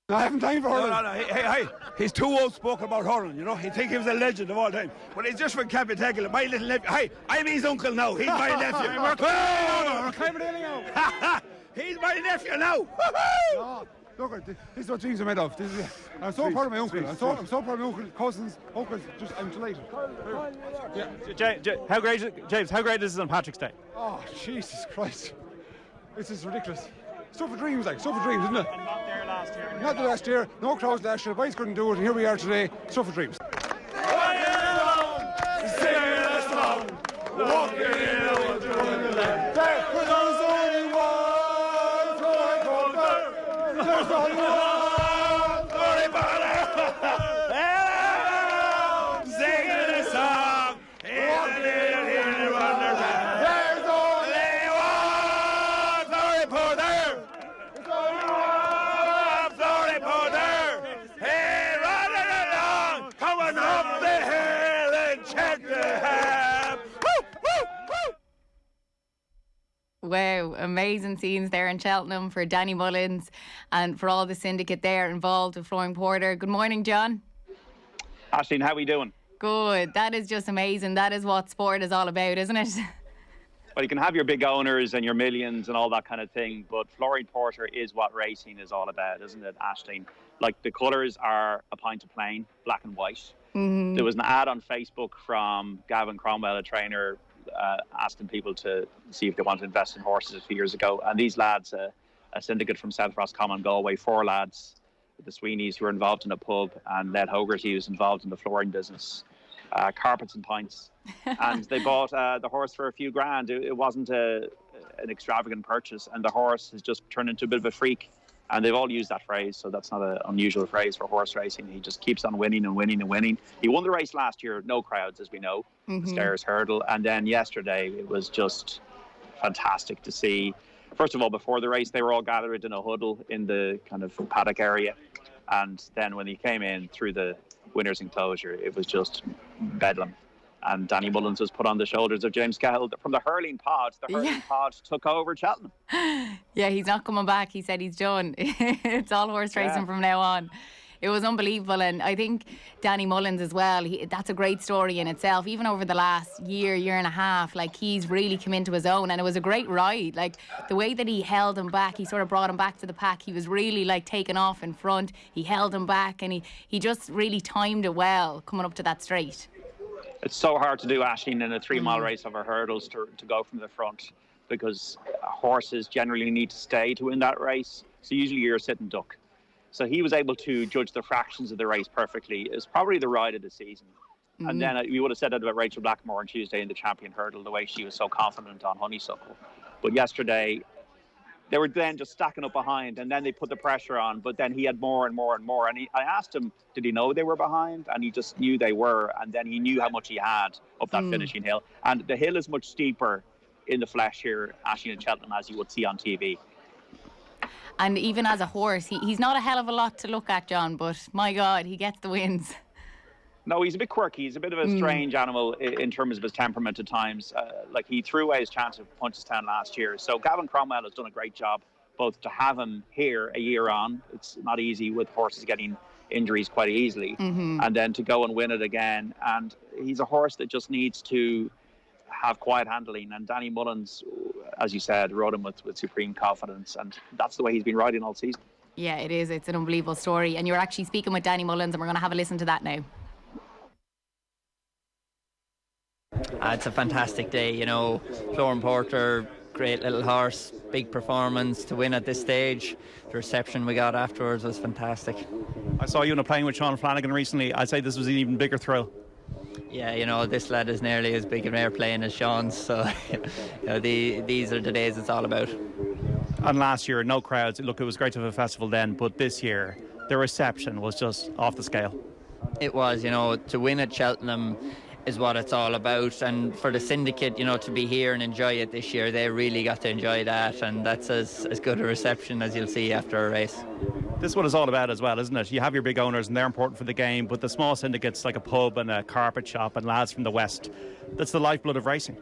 I haven't time for hurling. No. Hey. He's too outspoken about hurling, you know. He thinks he was a legend of all time. But he's just from Capital. My little nephew. Hey, I'm his uncle now. He's my nephew. We're climbing now. He's my nephew now. No, look, this is what dreams are made of. I'm so proud of my uncle. I'm so proud of my uncle, cousins, uncles. I'm delighted. Yeah. How great is this on Patrick's Day? Oh, Jesus Christ. This is ridiculous. Stuff for dreams, isn't it? And not there last year. Not the last year, no crowds last year, the boys couldn't do it, and here we are today. Stuff for dreams. Wow, amazing scenes there in Cheltenham for Danny Mullins and for all the syndicate there involved with Flooring Porter. Good morning, John. Aisling, how are we doing? Good. That is just amazing. That is what sport is all about, isn't it? Well, you can have your big owners and your millions and all that kind of thing, but Flooring Porter is what racing is all about, isn't it, Aisling? Like, the colours are a pint of plain, black and white. Mm-hmm. There was an ad on Facebook from Gavin Cromwell, a trainer, asking people to see if they want to invest in horses a few years ago. And these lads, a syndicate from South Roscommon, Galway, 4 lads, the Sweeneys, who were involved in a pub, and Ned Hogarty, who's involved in the flooring business, carpets and pints. And they bought the horse for a few grand. It wasn't an extravagant purchase, and the horse has just turned into a bit of a freak. And they've all used that phrase, so that's not an unusual phrase for horse racing. He just keeps on winning and winning and winning. He won the race last year, no crowds, as we know, the Stairs Hurdle. And then yesterday, it was just fantastic to see. First of all, before the race, they were all gathered in a huddle in the kind of paddock area. And then when he came in through the winner's enclosure, it was just bedlam. And Danny Mullins was put on the shoulders of James Cahill from the hurling pod. The hurling pod took over Cheltenham. Yeah, he's not coming back. He said he's done. It's all horse racing from now on. It was unbelievable. And I think Danny Mullins as well, that's a great story in itself. Even over the last year and a half, like, he's really come into his own, and it was a great ride. Like, the way that he held him back, he sort of brought him back to the pack. He was really, like, taken off in front. He held him back, and he just really timed it well coming up to that straight. It's so hard to do, Aisling, in a 3-mile race over hurdles to go from the front, because horses generally need to stay to win that race. So usually you're a sitting duck. So he was able to judge the fractions of the race perfectly. It's probably the ride of the season. And then we would have said that about Rachel Blackmore on Tuesday in the champion hurdle, the way she was so confident on Honeysuckle. But yesterday, they were then just stacking up behind, and then they put the pressure on, but then he had more and more and more. And I asked him, did he know they were behind? And he just knew they were, and then he knew how much he had up that finishing hill. And the hill is much steeper in the flesh here, Aisling and Cheltenham, as you would see on TV. And even as a horse, he's not a hell of a lot to look at, John, but my God, he gets the wins. No, he's a bit quirky. He's a bit of a strange animal in terms of his temperament at times. Like, he threw away his chance of Punchestown last year. So Gavin Cromwell has done a great job, both to have him here a year on. It's not easy with horses getting injuries quite easily. And then to go and win it again. And he's a horse that just needs to have quiet handling. And Danny Mullins, as you said, rode him with supreme confidence. And that's the way he's been riding all season. Yeah, it is. It's an unbelievable story. And you're actually speaking with Danny Mullins, and we're going to have a listen to that now. It's a fantastic day, you know. Flooring Porter, great little horse, big performance to win at this stage. The reception we got afterwards was fantastic. I saw you in a plane with Sean Flanagan recently. I'd say this was an even bigger thrill. Yeah, you know, this lad is nearly as big an airplane as Sean's, so you know, these are the days it's all about. And last year, no crowds. Look, it was great to have a festival then, but this year, the reception was just off the scale. It was, you know, to win at Cheltenham is what it's all about, and for the syndicate, you know, to be here and enjoy it this year, they really got to enjoy that, and that's as good a reception as you'll see after a race. This is what it's all about as well, isn't it? You have your big owners and they're important for the game, but the small syndicates like a pub and a carpet shop and lads from the west, that's the lifeblood of racing.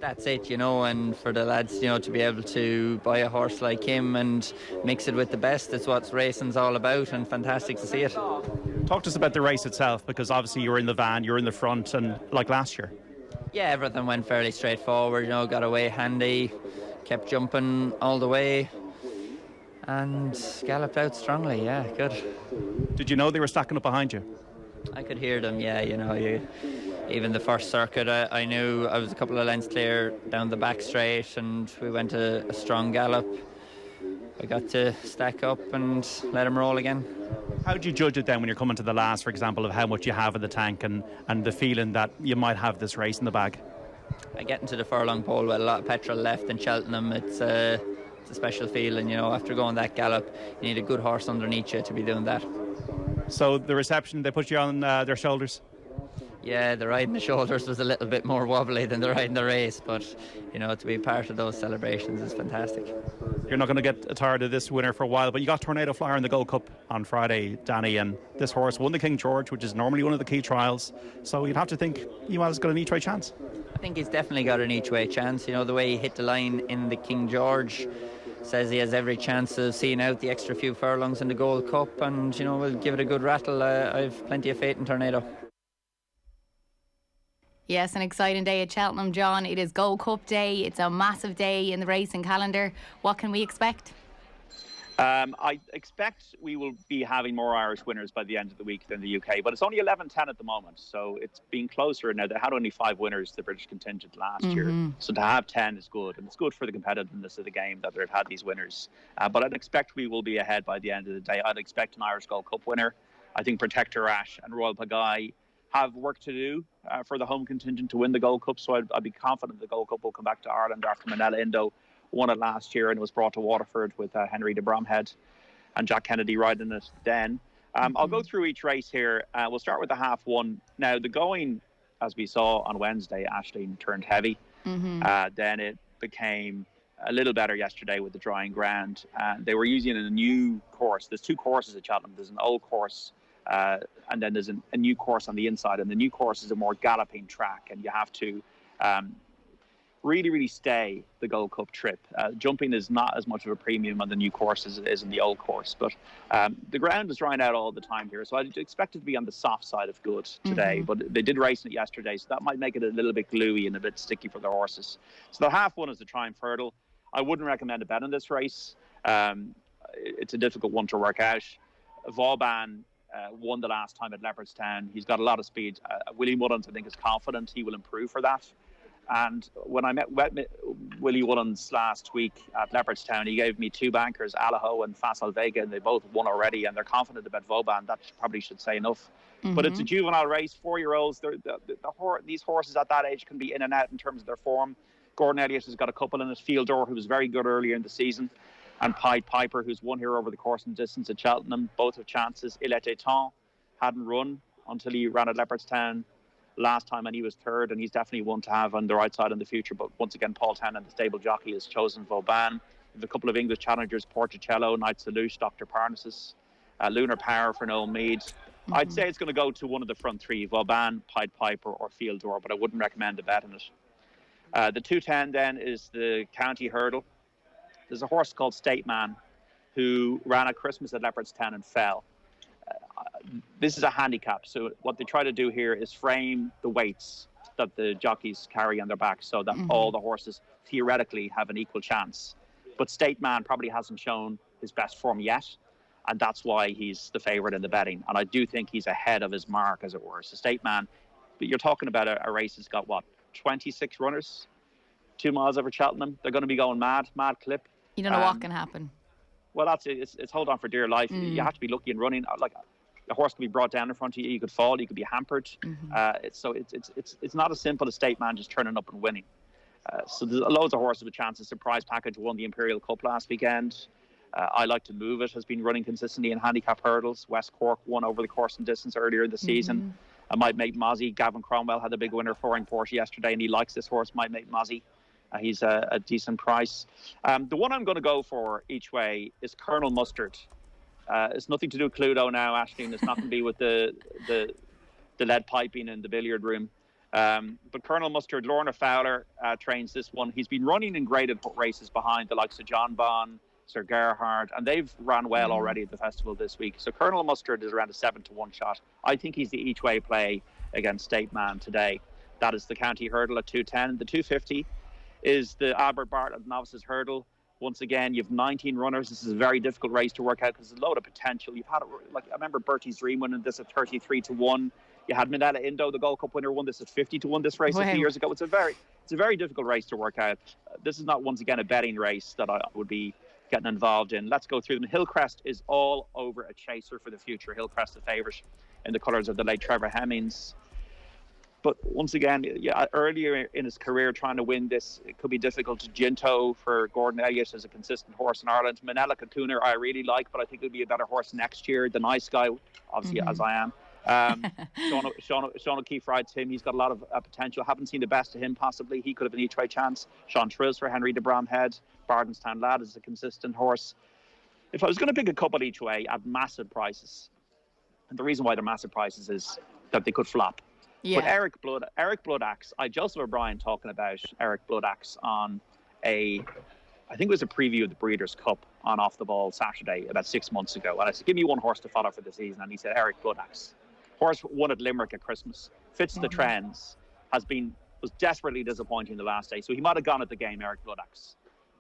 That's it, and for the lads, to be able to buy a horse like him and mix it with the best, it's what racing's all about, and fantastic to see it. Talk to us about the race itself, because obviously you were in the van, you were in the front, and like last year. Yeah, everything went fairly straightforward, got away handy, kept jumping all the way, and galloped out strongly, yeah, good. Did you know they were stacking up behind you? I could hear them, yeah, even the first circuit, I knew I was a couple of lengths clear down the back straight, and we went a strong gallop. I got to stack up and let him roll again. How do you judge it then when you're coming to the last, for example, of how much you have in the tank and the feeling that you might have this race in the bag? I get into the furlong pole with a lot of petrol left in Cheltenham. It's a special feeling, after going that gallop. You need a good horse underneath you to be doing that. So the reception, they put you on their shoulders? Yeah, the ride in the shoulders was a little bit more wobbly than the ride in the race, but to be part of those celebrations is fantastic. You're not going to get tired of this winner for a while, but you got Tornado Flyer in the Gold Cup on Friday, Danny, and this horse won the King George, which is normally one of the key trials, so you'd have to think he has got an each-way chance. I think he's definitely got an each-way chance. The way he hit the line in the King George says he has every chance of seeing out the extra few furlongs in the Gold Cup, and we'll give it a good rattle. I've plenty of faith in Tornado. Yes, an exciting day at Cheltenham, John. It is Gold Cup Day. It's a massive day in the racing calendar. What can we expect? I expect we will be having more Irish winners by the end of the week than the UK, but it's only 11-10 at the moment, so it's been closer. Now, they had only 5 winners, the British contingent last year, so to have 10 is good, and it's good for the competitiveness of the game that they've had these winners. But I'd expect we will be ahead by the end of the day. I'd expect an Irish Gold Cup winner. I think Protector Ash and Royal Pagaille have work to do for the home contingent to win the Gold Cup, so I'd be confident the Gold Cup will come back to Ireland after Manila Indo won it last year and was brought to Waterford with Henry de Bromhead and Jack Kennedy riding it then. I'll go through each race here. We'll start with the half one. Now, the going, as we saw on Wednesday, Aisling turned heavy. Then it became a little better yesterday with the drying ground. They were using a new course. There's 2 courses at Cheltenham. There's an old course and then there's a new course on the inside. And the new course is a more galloping track, and you have to really stay the Gold Cup trip. Jumping is not as much of a premium on the new course as it is in the old course, but the ground is drying out all the time here, so I'd expect it to be on the soft side of good today. But they did race it yesterday, so that might make it a little bit gluey and a bit sticky for the horses. So the half one is the Triumph Hurdle. I wouldn't recommend a bet on this race. It's a difficult one to work out. Vauban won the last time at Leopardstown. He's got a lot of speed. Willie Mullins, I think, is confident he will improve for that. And when I met Willie Mullins last week at Leopardstown, he gave me 2 bankers, Alaho and Fasal Vega, and they both won already, and they're confident about Vauban. That probably should say enough. But it's a juvenile race, 4-year-olds. These horses at that age can be in and out in terms of their form. Gordon Elliott has got a couple in his Field Door, who was very good earlier in the season, and Pied Piper, who's won here over the course and distance at Cheltenham. Both have chances. Il Était Temps hadn't run until he ran at Leopardstown last time, and he was 3rd, and he's definitely one to have on the right side in the future. But once again, Paul Townend, the stable jockey, has chosen Vauban. There's a couple of English challengers, Porticello, Knight Salute, Dr. Parnassus, Lunar Power for Noel Meade. I'd say it's going to go to one of the front 3, Vauban, Pied Piper or Field Door, but I wouldn't recommend a bet on it. The 210 then is the County Hurdle. There's a horse called State Man who ran at Christmas at Leopardstown and fell. This is a handicap, so what they try to do here is frame the weights that the jockeys carry on their back so that all the horses theoretically have an equal chance. But State Man probably hasn't shown his best form yet, and that's why he's the favourite in the betting. And I do think he's ahead of his mark, as it were. So State Man, but you're talking about a race that's got, 26 runners, 2 miles over Cheltenham. They're going to be going mad clip. You don't know what can happen. Well, that's it. It's hold on for dear life. You have to be lucky in running. Like, a horse can be brought down in front of you. You could fall. You could be hampered. It's not as simple as State Man just turning up and winning. So there's loads of horses with chances. Surprise Package won the Imperial Cup last weekend. I Like to Move It has been running consistently in handicap hurdles. West Cork won over the course and distance earlier in the season. Might Make Mozzie. Gavin Cromwell had a big winner for Porsche yesterday, and he likes this horse, Might Make Mozzie. He's a decent price. The one I'm going to go for each way is Colonel Mustard. It's nothing to do with Cluedo now, Aisling. It's not going to be with the lead piping in the billiard room. But Colonel Mustard, Lorna Fowler trains this one. He's been running in graded races behind the likes of John Bon, Sir Gerhard, and they've ran well already at the festival this week. So Colonel Mustard is around a 7-1 shot. I think he's the each-way play against State Man today. That is the county hurdle at 210. The 250 is the Albert Bartlett novices hurdle. Once again, you have 19 runners. This is a very difficult race to work out because there's a load of potential. You've had, like, I remember Bertie's Dream winning this at 33-1. You had Minella Indo, the Gold Cup winner, won this at 50-1 this race a few years ago. It's a very difficult race to work out. This is not, once again, a betting race that I would be getting involved in. Let's go through them. Hillcrest is all over a chaser for the future. Hillcrest, the favourite in the colours of the late Trevor Hemmings. But once again, earlier in his career trying to win this, it could be difficult. Ginto for Gordon Elliott as a consistent horse in Ireland. Manella Kakuna I really like, but I think he'll be a better horse next year. The Nice Guy, obviously, as I am. Sean O'Keefe rides him. He's got a lot of potential. Haven't seen the best of him, possibly. He could have an each-way chance. Sean Trills for Henry de Bromhead. Bardenstown Lad is a consistent horse. If I was going to pick a couple each way at massive prices, and the reason why they're massive prices is that they could flop. Yeah. But Eric Bloodaxe, Joseph O'Brien talking about Eric Bloodaxe on I think it was a preview of the Breeders' Cup on Off the Ball Saturday about 6 months ago. And I said, give me one horse to follow for the season. And he said, Eric Bloodaxe. Horse won at Limerick at Christmas. Fits the trends. Was desperately disappointing the last day. So he might have gone at the game, Eric Bloodaxe.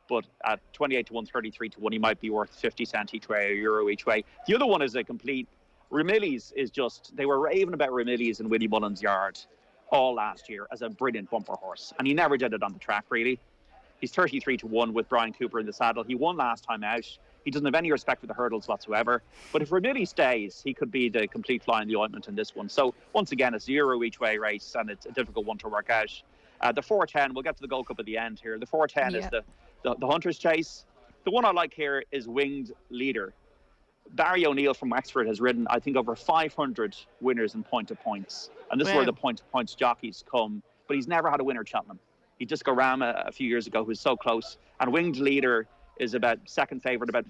But at 28-1, 33-1, he might be worth 50 cent each way or euro each way. The other one is a complete... Ramillies is just... They were raving about Ramillies in Willie Mullins' yard all last year as a brilliant bumper horse. And he never did it on the track, really. He's 33-1 with Brian Cooper in the saddle. He won last time out. He doesn't have any respect for the hurdles whatsoever. But if Ramillies stays, he could be the complete fly in the ointment in this one. So, once again, it's a euro each way race, and it's a difficult one to work out. The 410, we'll get to the Gold Cup at the end here. The 410 is the Hunter's Chase. The one I like here is Winged Leader. Barry O'Neill from Wexford has ridden, I think, over 500 winners in point-to-points. And this is where the point-to-points jockeys come. But he's never had a winner at Cheltenham. He just got Rama a few years ago, who was so close. And Winged Leader is about second favourite, about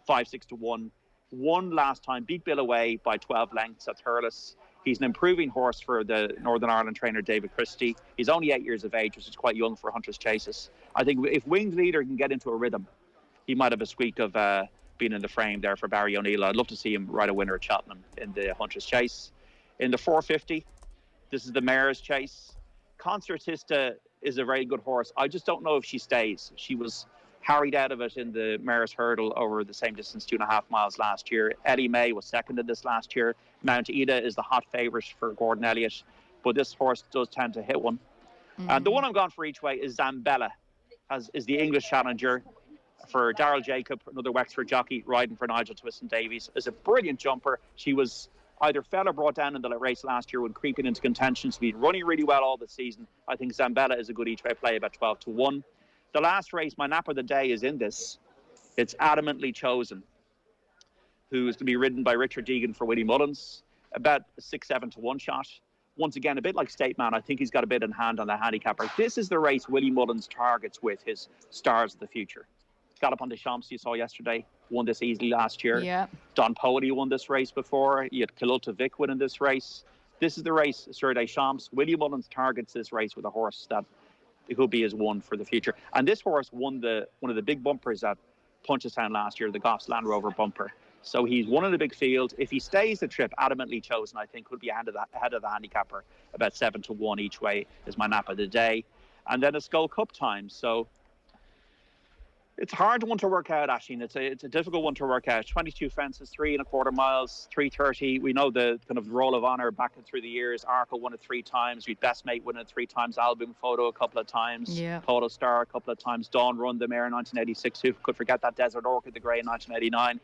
5-6-1. Won last time, beat Bill away by 12 lengths at Thurles. He's an improving horse for the Northern Ireland trainer, David Christie. He's only 8 years of age, which is quite young for Hunter's Chases. I think if Winged Leader can get into a rhythm, he might have a squeak of being in the frame there for Barry O'Neill. I'd love to see him ride a winner at Cheltenham in the Hunter's Chase. In the 450, this is the Mare's Chase. Concertista is a very good horse. I just don't know if she stays. She was harried out of it in the Mare's Hurdle over the same distance, 2.5 miles last year. Ellie May was second in this last year. Mount Ida is the hot favourite for Gordon Elliott, but this horse does tend to hit one. And the one I'm going for each way is Zambella, is the English challenger for Darrell Jacob, another Wexford jockey, riding for Nigel Twiston-Davies. Is a brilliant jumper. She was either fell or brought down in the race last year when creeping into contention. She's been running really well all the season. I think Zambella is a good each-way play, about 12-1. The last race, my nap of the day, is in this. It's Adamantly Chosen, who is going to be ridden by Richard Deegan for Willie Mullins, about a 6-7-1 shot. Once again, a bit like State Man, I think he's got a bit in hand on the handicapper. This is the race Willie Mullins targets with his stars of the future. Galopin des Champs, you saw yesterday, won this easily last year. Yeah. Don Poety won this race before. You had Kilulta Vic winning this race. This is the race, Sir des Champs. Willie Mullins targets this race with a horse that could be his one for the future. And this horse won one of the big bumpers at Punchestown last year, the Goffs Land Rover bumper. So he's won in a big field. If he stays the trip, Adamantly Chosen, I think, could be ahead of the handicapper, about 7-1 each way is my nap of the day. And then it's Gold Cup time. So it's a hard one to work out, Aisling. It's a difficult one to work out. 22 fences, 3.25 miles, 3:30. We know the kind of roll of honour back through the years. Arkle won it 3 times. We Best Mate won it 3 times. Album Photo a couple of times. Yeah. Polo Star a couple of times. Dawn Run, the mare in 1986. Who could forget that Desert Orchid, the Grey in 1989.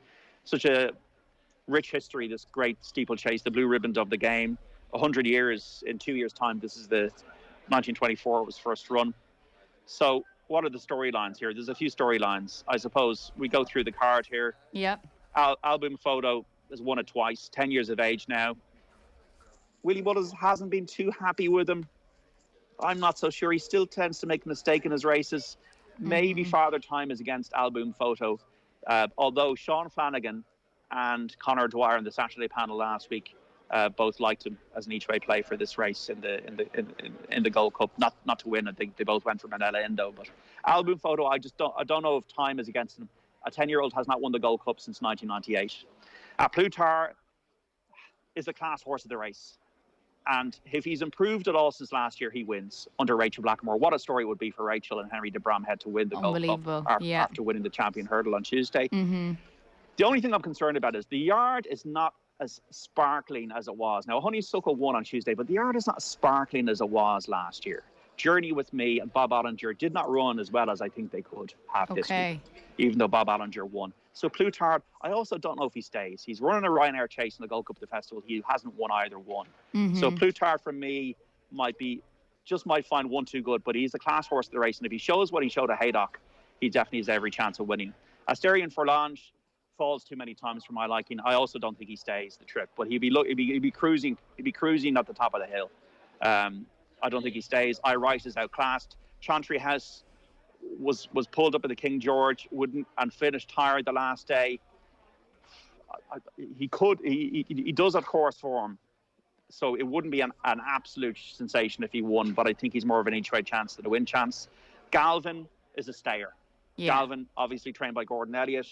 Such a rich history, this great steeplechase, the blue ribbons of the game. 100 years, in 2 years' time, this is the 1924 was first run. So what are the storylines here? There's a few storylines. I suppose we go through the card here. Yep. Album Photo has won it twice, 10 years of age now. Willie Mullins hasn't been too happy with him. I'm not so sure. He still tends to make a mistake in his races. Maybe Father Time is against Album Photo. Although Sean Flanagan and Conor Dwyer in the Saturday panel last week both liked him as an each-way play for this race in the Gold Cup. Not to win. I think they both went for Manila Indo. But Album Photo, I don't know if time is against him. A 10-year-old has not won the Gold Cup since 1998. Plutar is a class horse of the race. And if he's improved at all since last year, he wins under Rachel Blackmore. What a story it would be for Rachel and Henry de Bromhead to win the Gold Cup after winning the Champion Hurdle on Tuesday. Mm-hmm. The only thing I'm concerned about is the yard is not as sparkling as it was. Now, Honeysuckle won on Tuesday, but the yard is not as sparkling as it was last year. Journey with Me and Bob Ollinger did not run as well as I think they could have this week, even though Bob Ollinger won. So Plutarch, I also don't know if he stays. He's running a Ryanair chase in the Gold Cup of the Festival. He hasn't won either one. Mm-hmm. So Plutarch, for me, might find one too good, but he's a class horse of the race. And if he shows what he showed at Haydock, he definitely has every chance of winning. Asterion Forlange falls too many times for my liking. I also don't think he stays the trip, but he'd be cruising at the top of the hill. I don't think he stays. I Wright is outclassed. Chantry House was pulled up at the King George, and finished tired the last day. He does have horse form, so it wouldn't be an absolute sensation if he won, but I think he's more of an each-way chance than a win chance. Galvin is a stayer. Yeah. Galvin, obviously trained by Gordon Elliott.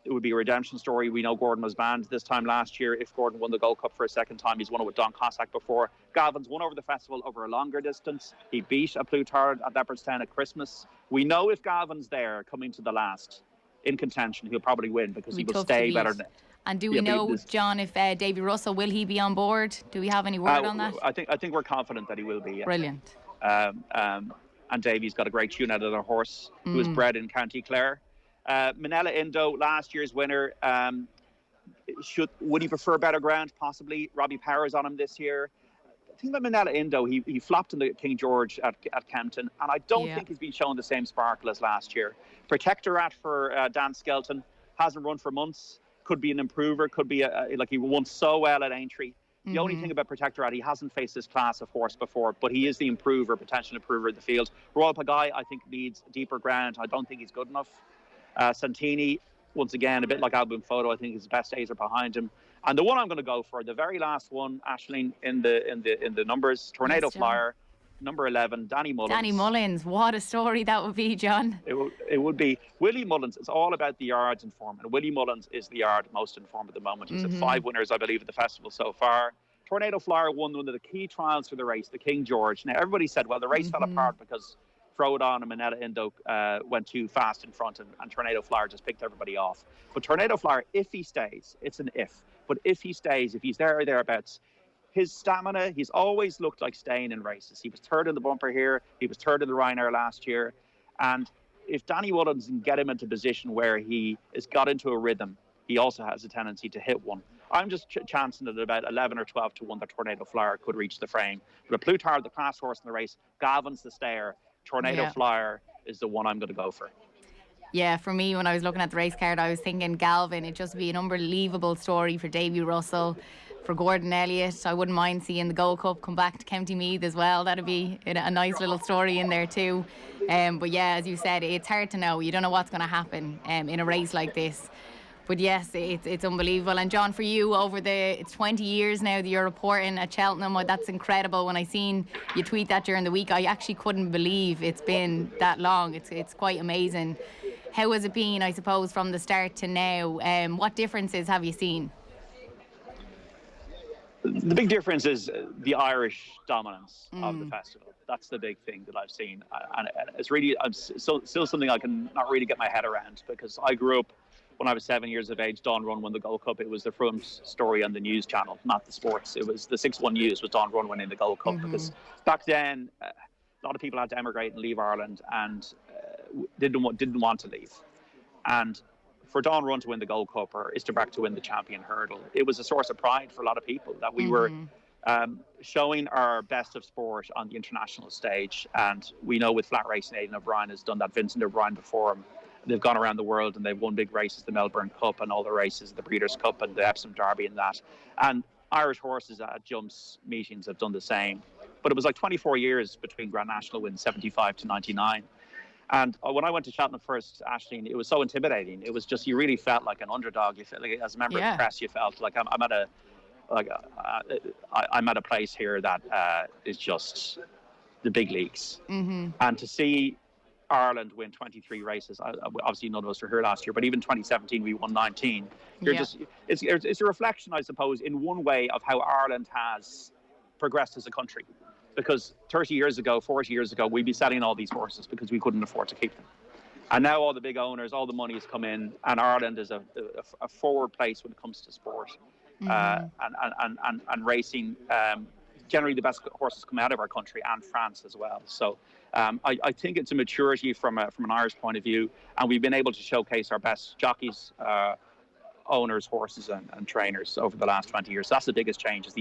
It would be a redemption story. We know Gordon was banned this time last year. If Gordon won the Gold Cup for a second time, he's won it with Don Cossack before. Galvin's won over the festival over a longer distance. He beat a Plutarch at Leopardstown at Christmas. We know if Galvin's there coming to the last in contention, he'll probably win because he will stay better than it. And do we know, John, if Davy Russell, will he be on board? Do we have any word on that? I think we're confident that he will be. Yeah. Brilliant. And Davy's got a great tune out of the horse who was bred in County Clare. Manila Indo, last year's winner. Would he prefer better ground? Possibly. Robbie Power's on him this year. I think that Manila Indo, he flopped in the King George at Kempton, and I don't think he's been shown the same sparkle as last year. Protectorate for Dan Skelton, hasn't run for months. Could be an improver. Could be like he won so well at Aintree. The only thing about Protectorate, he hasn't faced this class of horse before, but he is the potential improver of the field. Royal Pagaille, I think, needs deeper ground. I don't think he's good enough. Santini, once again, a bit like Album Photo, I think his best days are behind him. And the one I'm going to go for, the very last one, Aisling, in the numbers, Tornado Flyer, number 11, Danny Mullins. Danny Mullins, what a story that would be, John. It would be. Willie Mullins, it's all about the yards in form, and Willie Mullins is the yard most in form at the moment. He's had 5 winners, I believe, at the festival so far. Tornado Flyer won one of the key trials for the race, the King George. Now, everybody said, well, the race fell apart because Frodon and Manila Indo went too fast in front, and Tornado Flyer just picked everybody off. But Tornado Flyer, if he stays, it's an if. But if he stays, if he's there or thereabouts, his stamina, he's always looked like staying in races. He was third in the bumper here. He was third in the Ryanair last year. And if Danny Mullins can get him into a position where he has got into a rhythm, he also has a tendency to hit one. I'm just chancing it about 11 or 12 to 1 that Tornado Flyer could reach the frame. But Plutarch, the class horse in the race, Galvin's the stayer. Tornado Flyer is the one I'm going to go for. Yeah, for me, when I was looking at the race card, I was thinking Galvin. It'd just be an unbelievable story for Davy Russell, for Gordon Elliott. I wouldn't mind seeing the Gold Cup come back to County Meath as well. That'd be a nice little story in there too. But yeah, as you said, it's hard to know. You don't know what's going to happen in a race like this. But yes, it's unbelievable. And John, for you, it's 20 years now that you're reporting at Cheltenham. That's incredible. When I seen you tweet that during the week, I actually couldn't believe it's been that long. It's quite amazing. How has it been, I suppose, from the start to now? What differences have you seen? The big difference is the Irish dominance of the festival. That's the big thing that I've seen. And it's really still something I can not really get my head around, because I grew up when I was 7 years of age. Don Run won the Gold Cup. It was the front story on the news channel, not the sports. It was the 6-1 news was Don Run winning the Gold Cup, because back then a lot of people had to emigrate and leave Ireland, and didn't want to leave. And for Don Run to win the Gold Cup, or Isterbrack to win the Champion Hurdle, it was a source of pride for a lot of people that we were showing our best of sport on the international stage. And we know with flat racing, Aidan O'Brien has done that. Vincent O'Brien before him. They've gone around the world and they've won big races, the Melbourne Cup and all the races, the Breeders' Cup and the Epsom Derby and that. And Irish horses at jumps meetings have done the same. But it was like 24 years between Grand National wins, 75 to 99. And when I went to Cheltenham first, Aisling, it was so intimidating. It was just, you really felt like an underdog. You felt like, as a member of the press, you felt like I'm at like I'm at a place here that is just the big leagues. And to see Ireland win 23 races, obviously none of us were here last year, but even 2017 we won 19. It's a reflection, I suppose, in one way of how Ireland has progressed as a country. Because 30 years ago, 40 years ago, we'd be selling all these horses because we couldn't afford to keep them. And now all the big owners, all the money has come in, and Ireland is a forward place when it comes to sport and racing. Generally, the best horses come out of our country, and France as well. So I think it's a maturity from an Irish point of view, and we've been able to showcase our best jockeys, owners, horses, and trainers over the last 20 years. So that's the biggest change. Is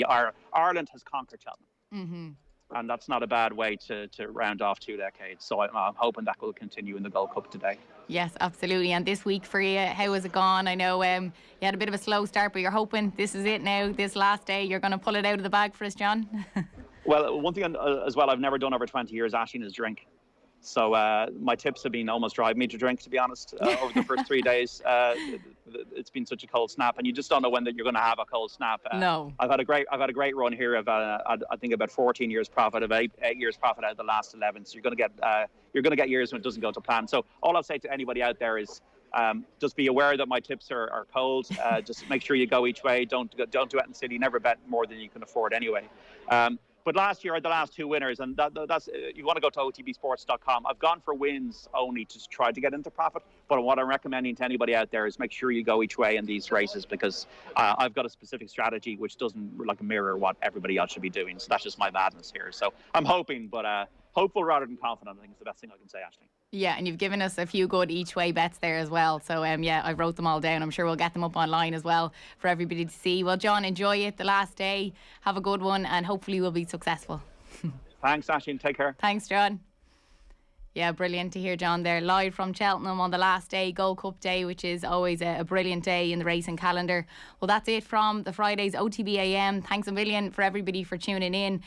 Ireland has conquered Cheltenham. And that's not a bad way to round off 2 decades. So I'm hoping that will continue in the Gold Cup today. Yes, absolutely. And this week for you, how has it gone? I know you had a bit of a slow start, but you're hoping this is it now, this last day. You're going to pull it out of the bag for us, John? Well, one thing as well I've never done over 20 years, Aisling, is drink. So my tips have been almost driving me to drink, to be honest, over the first 3 days. It's been such a cold snap, and you just don't know when that you're going to have a cold snap. No. I've had a great run here of I think about 14 years profit, of 8 years profit out of the last 11. So you're going to get years when it doesn't go to plan. So all I'll say to anybody out there is just be aware that my tips are cold. Just make sure you go each way. Don't do anything silly. Never bet more than you can afford anyway. But last year I had the last 2 winners, and that's you want to go to OTBSports.com. I've gone for wins only to try to get into profit. But what I'm recommending to anybody out there is make sure you go each way in these races, because I've got a specific strategy which doesn't mirror what everybody else should be doing. So that's just my madness here. So I'm hoping, but hopeful rather than confident, I think is the best thing I can say, Aisling. Yeah, and you've given us a few good each way bets there as well. So I wrote them all down. I'm sure we'll get them up online as well for everybody to see. Well, John, enjoy it the last day. Have a good one, and hopefully we'll be successful. Thanks, Aisling. Take care. Thanks, John. Yeah, brilliant to hear John there, live from Cheltenham on the last day, Gold Cup day, which is always a brilliant day in the racing calendar. Well, that's it from the Friday's OTB AM. Thanks a million for everybody for tuning in.